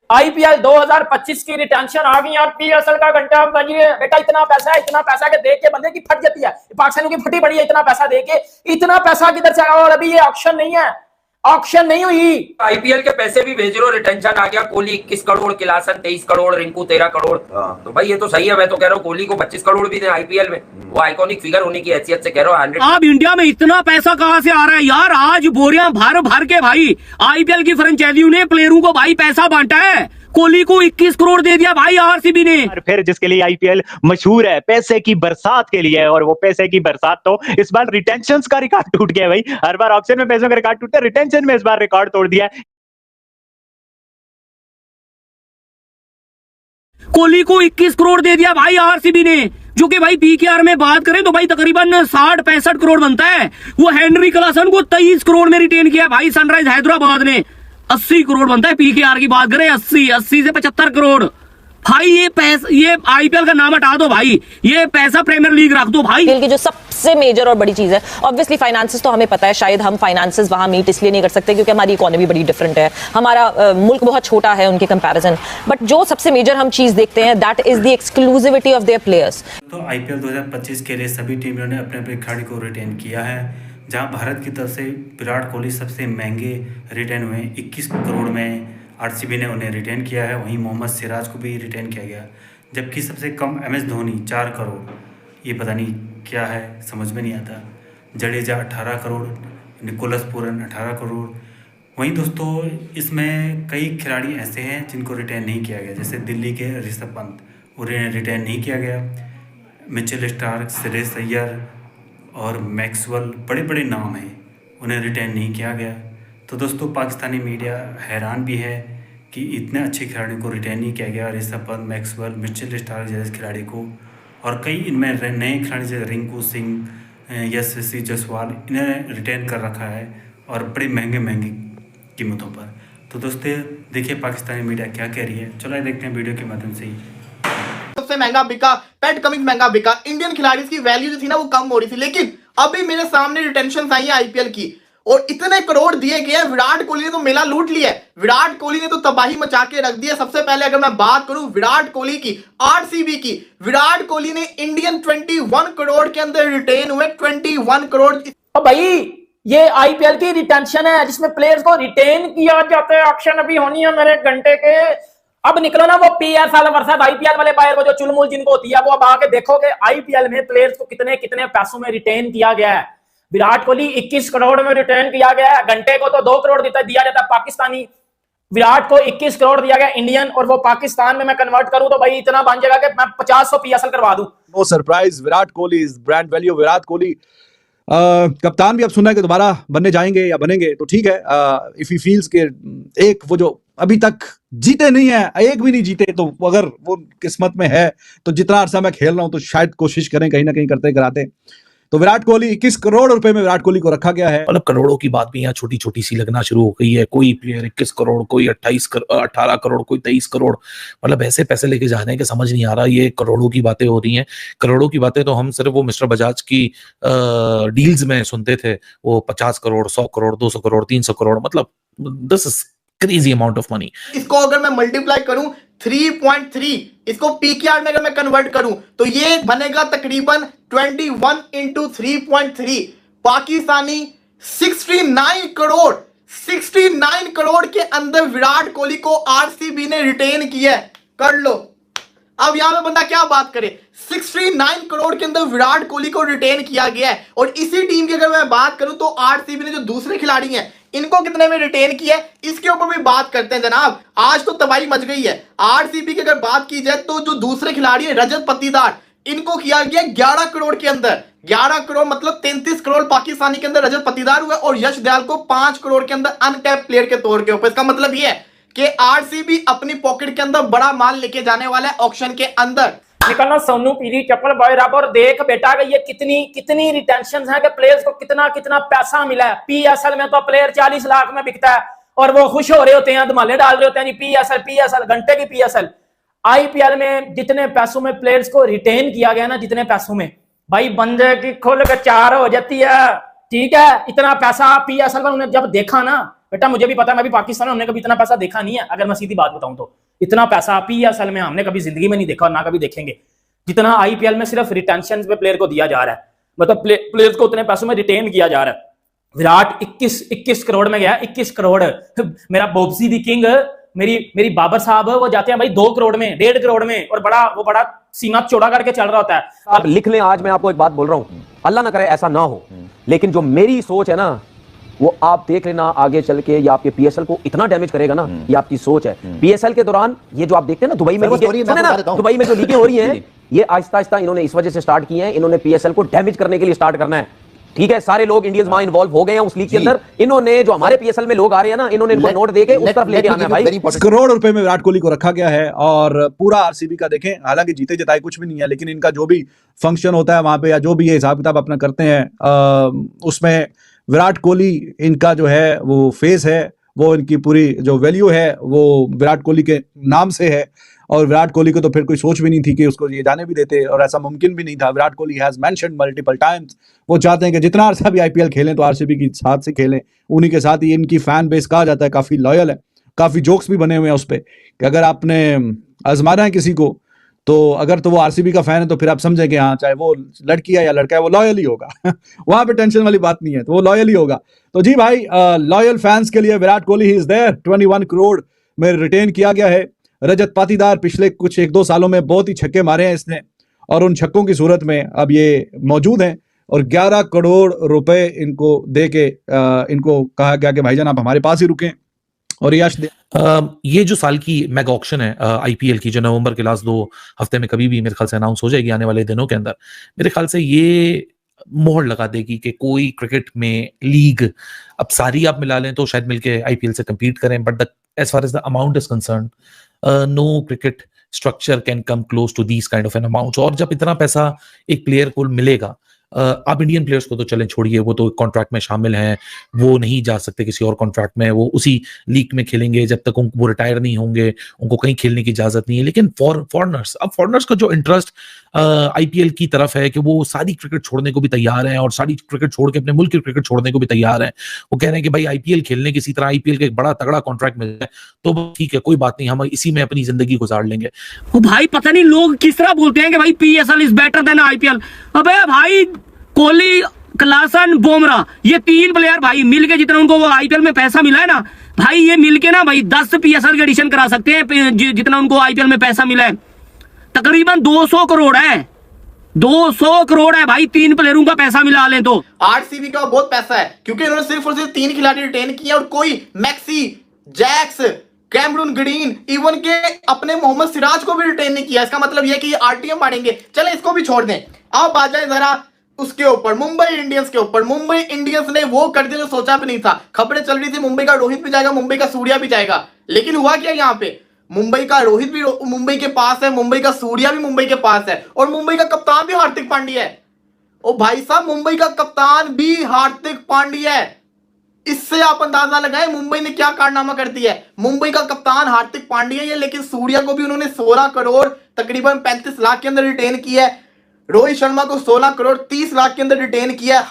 IPL 2025 की retention आ गई यार। पीएसएल का घंटा बजिए बेटा, इतना पैसा के देख के बंदे की फट जाती है। पाकिस्तानियों की फटी पड़ी है इतना पैसा दे के। इतना पैसा किधर से आया? और अभी ये ऑक्शन नहीं है, ऑक्शन नहीं हुई। आईपीएल के पैसे भी भेज रहे हो, रिटेंशन आ गया। कोहली 21 करोड़, किलासन 23 करोड़, रिंकू 13 करोड़। तो भाई ये तो सही है। मैं तो कह रहा हूँ कोहली को 25 करोड़ भी दे आईपीएल में। वो आइकॉनिक फिगर होने की हैसियत से कह रहा हूँ। 100 अब इंडिया में इतना पैसा कहां से आ रहा है यार? आज बोरियां भर भर के भाई आईपीएल की फ्रेंचाइजियों ने प्लेयरों को भाई पैसा बांटा है। कोहली को 21 करोड़ दे दिया भाई आरसीबी ने। और फिर जिसके लिए आईपीएल मशहूर है, पैसे की बरसात के लिए, और वो पैसे की बरसात तो इस बार रिटेंशन का रिकॉर्ड टूट गया भाई। हर बार ऑक्शन में पैसों का रिकॉर्ड टूटता है, रिटेंशन में इस बार रिकॉर्ड तोड़ दिया है। कोहली को 21 करोड़ दे दिया भाई आरसीबी ने, जो कि भाई पीकेआर में बात करें तो भाई तकरीबन 60-65 करोड़ बनता है। वो हेनरी क्लासन को 23 करोड़ में रिटेन किया भाई सनराइज हैदराबाद ने। 80 करोड़ बनता है पीकेआर की बात करें, 80 से 75 करोड़ भाई। ये पैसा, ये आईपीएल का नाम हटा दो भाई, ये पैसा प्रीमियर लीग रख दो भाई। की जो सबसे मेजर और बड़ी चीज है ऑब्वियसली फाइनेंसेस, तो हमें पता है शायद हम फाइनेंसेस वहां मीट इसलिए नहीं कर सकते क्योंकि हमारी इकोनॉमी बड़ी डिफरेंट है, हमारा मुल्क बहुत छोटा है उनके कंपैरिजन। बट जो सबसे मेजर हम चीज देखते हैं that is the exclusivity of their players. तो आईपीएल 2025 के लिए सभी टीमों ने अपने अपने खिलाड़ी को रिटेन किया है। जहां भारत की तरफ से विराट कोहली सबसे महंगे रिटेन हुए, 21 करोड़ में आरसीबी ने उन्हें रिटेन किया है। वहीं मोहम्मद सिराज को भी रिटेन किया गया, जबकि सबसे कम एमएस धोनी 4 करोड़। ये पता नहीं क्या है, समझ में नहीं आता। Jadeja 18 crore, Nicholas Pooran 18 crore. वहीं दोस्तों इसमें कई खिलाड़ी ऐसे हैं जिनको रिटेन नहीं किया गया, जैसे दिल्ली के ऋषभ पंत, उन्हें रिटेन नहीं किया गया। मिचेल स्टार्क, श्रेयस अय्यर और मैक्सवेल बड़े बड़े नाम हैं, उन्हें रिटेन नहीं किया गया। तो दोस्तों पाकिस्तानी मीडिया हैरान भी है कि इतने अच्छे खिलाड़ियों को रिटेन नहीं किया गया। Rishabh Pant, Maxwell, Mitchell Starc जैसे खिलाड़ी को, और कई इनमें नए खिलाड़ी जैसे रिंकू सिंह, यशस्वी जायसवाल, इन्हें रिटेन कर रखा है और बड़े महंगे कीमतों पर। तो दोस्तों देखिए पाकिस्तानी मीडिया क्या कह रही है, चलो देखते हैं वीडियो के माध्यम से ही। सबसे महंगा बिका, पैट कमिंस महंगा बिका, इंडियन खिलाड़ी की वैल्यू जो थी ना वो कम हो रही थी। लेकिन अभी मेरे सामने रिटेंशन आई है आईपीएल की और इतने करोड़ दिए गए। विराट कोहली ने तो मेला लूट लिया है, विराट कोहली ने तो तबाही मचा के रख दी है। सबसे पहले अगर मैं बात करूं विराट कोहली की, आरसीबी की, विराट कोहली ने इंडियन 21 करोड़ के अंदर रिटेन हुए, 21 करोड़। तो भाई ये आईपीएल की रिटेंशन है जिसमें प्लेयर्स को रिटेन किया जाता है। ऑक्शन अभी होनी है मेरे घंटे के। अब निकलो ना वो पीएसएल वर्सेस आईपीएल वाले बायर, वो जो चुलमुल जिनको होती है, वो अब आके देखोगे आईपीएल में प्लेयर्स को कितने कितने पैसों में रिटेन किया गया है। विराट कोहली 21 करोड़ में रिटेन किया गया है। घंटे को तो 2 करोड़ दिया जाता है पाकिस्तानी, विराट को 21 करोड़ दिया गया इंडियन, और वो पाकिस्तान में मैं कन्वर्ट करूं तो भाई इतना बन जाएगा कि मैं 50 पीएसएल करवा दूं। No surprise, Virat Kohli is brand value. Virat Kohli कप्तान भी अब सुना है कि दोबारा बनने जाएंगे या बनेंगे, तो ठीक है। इफ ही फील्स के एक वो जो अभी तक जीते नहीं है, एक भी नहीं जीते, तो अगर वो किस्मत में है तो जितना अरसा मैं खेल रहा हूं तो शायद कोशिश करें कहीं ना कहीं करते कराते। तो विराट कोहली 21 करोड़ रुपए में विराट कोहली को रखा गया है। मतलब करोड़ों की बात भी यहाँ छोटी छोटी सी लगना शुरू हो गई है। कोई प्लेयर 21 करोड़, कोई 18 करोड़, कोई 23 करोड़, मतलब ऐसे पैसे लेके जा रहे हैं कि समझ नहीं आ रहा। ये करोड़ों की बातें हो रही हैं। करोड़ों की बातें तो हम सिर्फ वो मिस्टर बजाज की डील्स में सुनते थे, वो 50 करोड़, 100 करोड़, 200 करोड़, 300 करोड़, मतलब this is crazy amount of money. इसको अगर मैं मल्टीप्लाई करूं 3.3, इसको पीकेआर में अगर मैं कन्वर्ट करूं तो ये बनेगा तकरीबन 21 इंटू 3.3 पाकिस्तानी 69 करोड़। 69 करोड़ के अंदर विराट कोहली को आरसीबी ने रिटेन किया है। कर लो, अब यहां पे बंदा क्या बात करे। 69 करोड़ के अंदर विराट कोहली को रिटेन किया गया है। और इसी टीम की अगर मैं बात करूं तो आरसीबी ने जो दूसरे खिलाड़ी हैं इनको कितने में रिटेन किया है, इसके ऊपर भी बात करते हैं जनाब। आज तो तबाही मच गई है। आरसीबी की अगर बात की जाए तो जो दूसरे खिलाड़ी है रजत पाटीदार, इनको किया गया 11 करोड़ के अंदर। 11 करोड़ मतलब 33 करोड़ पाकिस्तानी के अंदर रजत पाटीदार हुआ, और यश दयाल को 5 करोड़ के अंदर अनटैप प्लेयर के तौर के ऊपर। इसका मतलब यह है कि आरसीबी अपनी पॉकेट के अंदर बड़ा माल लेके जाने वाला है ऑक्शन के अंदर। निकलना सोनू पीरी चप्पल बॉय रबर, देख बेटा ये कितनी रिटेंशन है कि प्लेयर्स को कितना कितना पैसा मिला है। पीएसएल में तो प्लेयर 40 लाख में बिकता है और वो खुश हो रहे होते हैं, धमाले डाल रहे होते हैं, पीएसएल घंटे की पीएसएल। आईपीएल में जितने पैसों में प्लेयर्स को रिटेन किया गया ना, जितने पैसों में भाई बंदे की खुल के 4 हो जाती है। ठीक है, इतना पैसा पीएसएल में उन्हें जब देखा ना बेटा मुझे भी पता है, मैं भी पाकिस्तान में, हमने कभी इतना पैसा देखा नहीं है। अगर मैं सीधी बात बताऊं तो इतना पैसा PSL में हमने कभी जिंदगी में नहीं देखा और ना कभी देखेंगे, जितना IPL में सिर्फ रिटेंशन पे प्लेयर को दिया जा रहा है। मतलब प्लेयर्स को उतने पैसों में रिटेन किया जा रहा है। विराट 21 करोड़ में गया, 21 करोड़। मेरा बोब्सी दी किंग, मेरी बाबर साहब, वो जाते हैं भाई 2 करोड़ में, 1.5 करोड़ में, और वो बड़ा सीना चौड़ा करके चल रहा होता है। आप लिख लें, आज मैं आपको एक बात बोल रहा हूं, अल्लाह ना करे ऐसा ना हो, लेकिन जो मेरी सोच है ना, वो आप देख लेना आगे चल के ये आपके PSL को इतना डैमेज करेगा ना, ये आपकी सोच है। PSL के दौरान ये जो आप देखते हैं ना, दुबई में दुबई में जो लीगें हो रही हैं, ये आहिस्ता आहिस्ता इन्होंने इस वजह से स्टार्ट की हैं, इन्होंने PSL को डैमेज करने के लिए स्टार्ट करना है। ठीक है, सारे लोग इंडियंस वहां इन्वॉल्व हो गए हैं उस लीग के अंदर। इन्होंने जो हमारे PSL में लोग आ रहे हैं ना, इन्होंने इनको नोट देके उस तरफ लेके आना है भाई। 10 करोड़ रुपए में विराट कोहली को रखा गया है और पूरा RCB का देखें, हालांकि जीते जिताए कुछ भी नहीं है, लेकिन इनका जो भी फंक्शन होता है वहां पे, या जो भी ये हिसाब किताब अपना करते हैं, उसमें विराट कोहली इनका जो है वो फेस है, वो इनकी पूरी जो वैल्यू है वो विराट कोहली के नाम से है। और विराट कोहली को तो फिर कोई सोच भी नहीं थी कि उसको ये जाने भी देते, और ऐसा मुमकिन भी नहीं था। Virat Kohli has mentioned multiple times, वो चाहते हैं कि जितना अर्सा भी IPL खेलें तो RCB के साथ से खेलें, उन्हीं के साथ ही। इनकी फैन बेस कहा जाता है काफी लॉयल है, काफी जोक्स भी बने हुए हैं उस पर कि अगर आपने आजमाना है किसी को, तो अगर तो वो RCB का फैन है तो फिर आप समझें कि हाँ, चाहे वो लड़की है या लड़का है, वो लॉयल ही होगा। वहां पे टेंशन वाली बात नहीं है, तो वो लॉयल ही होगा। तो जी भाई, लॉयल फैंस के लिए विराट कोहली ही इज देयर। 21 करोड़ में रिटेन किया गया है। रजत पाटीदार पिछले कुछ 1-2 सालों में बहुत ही छक्के मारे हैं इसने, और उन छक्कों की सूरत में अब ये मौजूद हैं, और 11 करोड़ रुपए इनको दे के इनको कहा गया कि भाईजान आप हमारे पास ही रुकें और यश दे। ये जो साल की मेगा ऑक्शन है IPL की, जो नवंबर के लास्ट 2 हफ्ते में कभी भी मेरे ख्याल से अनाउंस हो जाएगी आने वाले दिनों के अंदर, मेरे ख्याल से ये मोहर लगा देगी कि कोई क्रिकेट में लीग, अब सारी आप मिला लें तो शायद मिलके IPL से compete करें, but as far as the amount is concerned, no cricket structure can come close to these kind of an amounts। और जब इतना पैसा एक प्लेयर को मिलेगा, आप इंडियन प्लेयर्स को तो चलें छोड़िए, वो तो कॉन्ट्रैक्ट में शामिल हैं, वो नहीं जा सकते किसी और कॉन्ट्रैक्ट में, वो उसी लीग में खेलेंगे जब तक वो रिटायर नहीं होंगे, उनको कहीं खेलने की इजाजत नहीं है। लेकिन फॉरनर्स, अब फॉरनर्स का जो इंटरेस्ट IPL की तरफ है कि वो सारी क्रिकेट छोड़ने को भी तैयार हैं, और सारी क्रिकेट छोड़ के अपने मुल्क की क्रिकेट छोड़ने को भी तैयार हैं। वो कह रहे हैं कि भाई IPL खेलने किसी तरह IPL का एक बड़ा तगड़ा कॉन्ट्रैक्ट मिल जाए तो ठीक है, कोई बात नहीं, हम इसी में अपनी जिंदगी गुजार लेंगे। वो भाई पता नहीं लोग किस तरह बोलते हैं कि भाई PSL is better than IPL। अबे भाई, कोहली, क्लासन, बुमराह, ये 3 प्लेयर भाई मिलके जितना उनको वो IPL में पैसा मिला है ना भाई, ये मिलके ना भाई 10 PSL के एडिशन करा सकते हैं जितना उनको IPL में पैसा मिला है। तकरीबन 200 करोड़ है, 200 करोड़ है भाई, 3 प्लेयरों का पैसा मिला लें तो। RCB का बहुत पैसा है, क्योंकि इन्होंने सिर्फ और सिर्फ 3 खिलाड़ी रिटेन किए, और कोई Maxi, Jacks, Cameron Green, even के अपने मोहम्मद सिराज को भी रिटेन नहीं किया। इसका मतलब यह कि ये RTM मारेंगे। चले इसको भी छोड़ दें, अब आ जाए जरा उसके ऊपर, मुंबई इंडियंस के ऊपर। मुंबई इंडियंस ने वो कर दिया जो सोचा भी नहीं था। खबरें चल रही थी मुंबई का रोहित भी जाएगा, मुंबई का सूर्या भी जाएगा, लेकिन हुआ क्या यहाँ पे, मुंबई का रोहित भी मुंबई के पास है, मुंबई का सूर्या भी मुंबई के पास है, और मुंबई का कप्तान भी हार्दिक पांड्या है। ओ भाई साहब, मुंबई का कप्तान भी हार्दिक पांड्या है। इससे आप अंदाजा लगाएं मुंबई ने क्या कारनामा कर दिया है। मुंबई का कप्तान हार्दिक पांड्या है, लेकिन सूर्या को भी उन्होंने 16 करोड़ तकरीबन 35 लाख के अंदर रिटेन किया है। रोहित शर्मा को 16 करोड़ 30 लाख के अंदर रिटेन किया है।